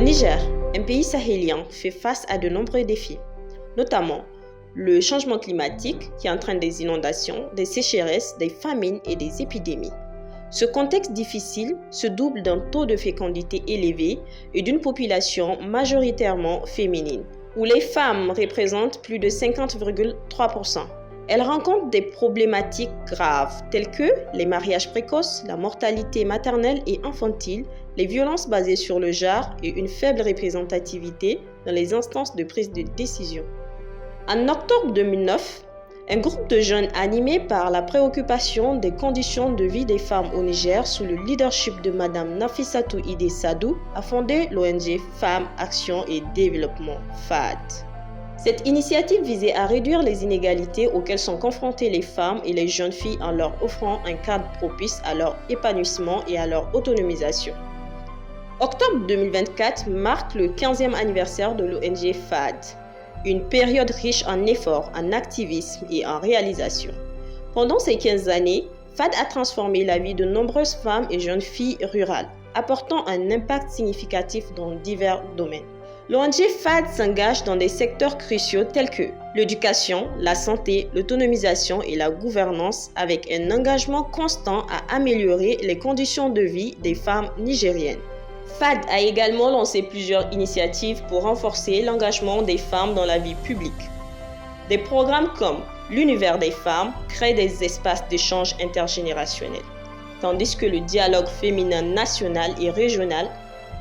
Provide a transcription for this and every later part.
Niger, un pays sahélien, fait face à de nombreux défis, notamment le changement climatique qui entraîne des inondations, des sécheresses, des famines et des épidémies. Ce contexte difficile se double d'un taux de fécondité élevé et d'une population majoritairement féminine, où les femmes représentent plus de 50,3%. Elles rencontrent des problématiques graves telles que les mariages précoces, la mortalité maternelle et infantile, les violences basées sur le genre et une faible représentativité dans les instances de prise de décision. En octobre 2009, un groupe de jeunes animé par la préoccupation des conditions de vie des femmes au Niger sous le leadership de Madame Nafissatou Idé Sadou a fondé l'ONG Femmes, Action et Développement FAD. Cette initiative visait à réduire les inégalités auxquelles sont confrontées les femmes et les jeunes filles en leur offrant un cadre propice à leur épanouissement et à leur autonomisation. Octobre 2024 marque le 15e anniversaire de l'ONG FAD, une période riche en efforts, en activisme et en réalisation. Pendant ces 15 années, FAD a transformé la vie de nombreuses femmes et jeunes filles rurales, apportant un impact significatif dans divers domaines. L'ONG FAD s'engage dans des secteurs cruciaux tels que l'éducation, la santé, l'autonomisation et la gouvernance avec un engagement constant à améliorer les conditions de vie des femmes nigériennes. FAD a également lancé plusieurs initiatives pour renforcer l'engagement des femmes dans la vie publique. Des programmes comme l'Univers des femmes créent des espaces d'échange intergénérationnel, tandis que le dialogue féminin national et régional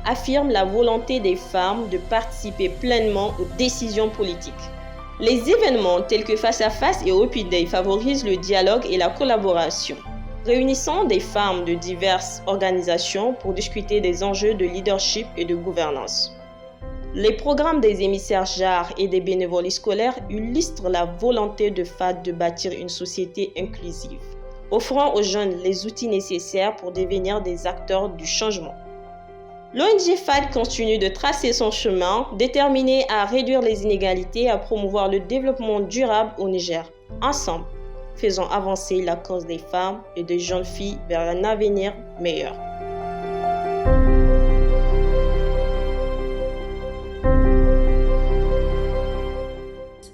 affirme la volonté des femmes de participer pleinement aux décisions politiques. Les événements tels que Face à Face et Open Day favorisent le dialogue et la collaboration, réunissant des femmes de diverses organisations pour discuter des enjeux de leadership et de gouvernance. Les programmes des émissaires JAR et des bénévoles scolaires illustrent la volonté de FAD de bâtir une société inclusive, offrant aux jeunes les outils nécessaires pour devenir des acteurs du changement. L'ONG FAD continue de tracer son chemin, déterminée à réduire les inégalités et à promouvoir le développement durable au Niger. Ensemble, faisons avancer la cause des femmes et des jeunes filles vers un avenir meilleur.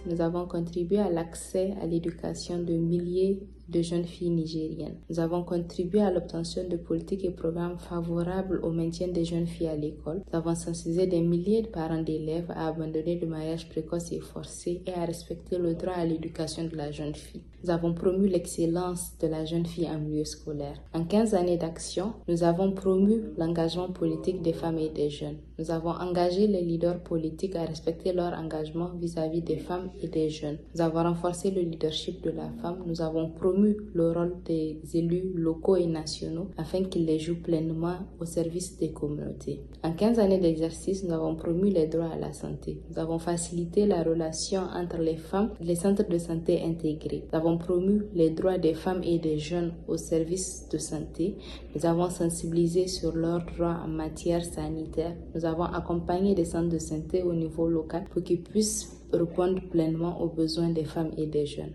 Nous avons contribué à l'accès à l'éducation de milliers de jeunes filles nigériennes. Nous avons contribué à l'obtention de politiques et programmes favorables au maintien des jeunes filles à l'école. Nous avons sensibilisé des milliers de parents d'élèves à abandonner le mariage précoce et forcé et à respecter le droit à l'éducation de la jeune fille. Nous avons promu l'excellence de la jeune fille en milieu scolaire. En 15 années d'action, nous avons promu l'engagement politique des femmes et des jeunes. Nous avons engagé les leaders politiques à respecter leur engagement vis-à-vis des femmes et des jeunes. Nous avons renforcé le leadership de la femme. Nous avons promu le rôle des élus locaux et nationaux afin qu'ils les jouent pleinement au service des communautés. En 15 années d'exercice, nous avons promu les droits à la santé. Nous avons facilité la relation entre les femmes et les centres de santé intégrés. Nous avons promu les droits des femmes et des jeunes au service de santé. Nous avons sensibilisé sur leurs droits en matière sanitaire. Nous avons accompagné des centres de santé au niveau local pour qu'ils puissent répondre pleinement aux besoins des femmes et des jeunes.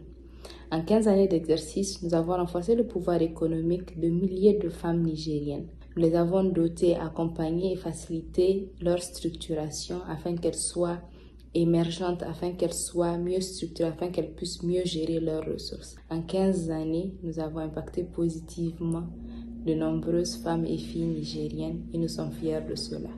En 15 années d'exercice, nous avons renforcé le pouvoir économique de milliers de femmes nigériennes. Nous les avons dotées, accompagnées et facilité leur structuration afin qu'elles soient émergentes, afin qu'elles soient mieux structurées, afin qu'elles puissent mieux gérer leurs ressources. En 15 années, nous avons impacté positivement de nombreuses femmes et filles nigériennes et nous sommes fiers de cela.